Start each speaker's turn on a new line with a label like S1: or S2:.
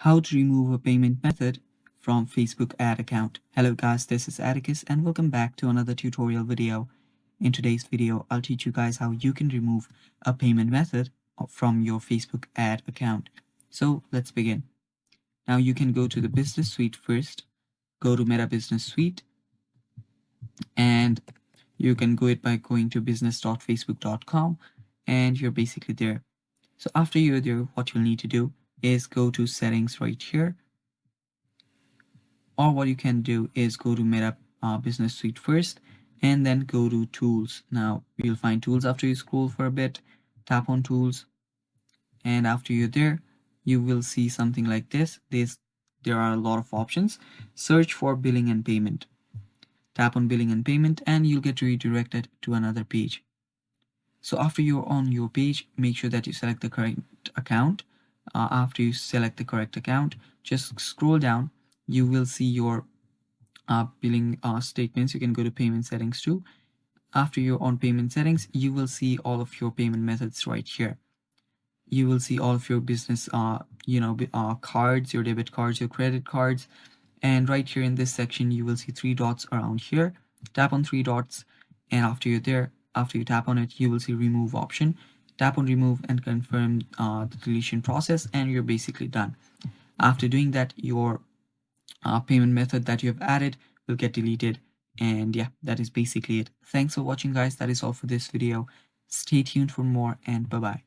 S1: How to remove a payment method from Facebook ad account. Hello guys, this is Atticus and welcome back to another tutorial video. In today's video, I'll teach you guys how you can remove a payment method from your Facebook ad account. So let's begin. Now you can go to the Business Suite first, go to Meta Business Suite, and you can go it by going to business.facebook.com and you're basically there. So after you're there, what you'll need to do is go to settings right here, or what you can do is go to Meta Business Suite first and then go to tools. Now you'll find tools after you scroll for a bit, tap on tools, and after you're there you will see something like this. There are a lot of options. Search for billing and payment. Tap on billing and payment and you'll get redirected to another page. So after you're on your page, make sure that you select the correct account. After you select the correct account, just scroll down. You will see your billing statements. You can go to payment settings too. After you're on payment settings, you will see all of your payment methods right here. You will see all of your business cards, your debit cards, your credit cards, and right here in this section you will see three dots around here. Tap on three dots, and after you're there, after you tap on it, you will see remove option. Tap on remove and confirm the deletion process and you're basically done. After doing that, your payment method that you have added will get deleted, and yeah, that is basically it. Thanks for watching guys. That is all for this video. Stay tuned for more and bye bye.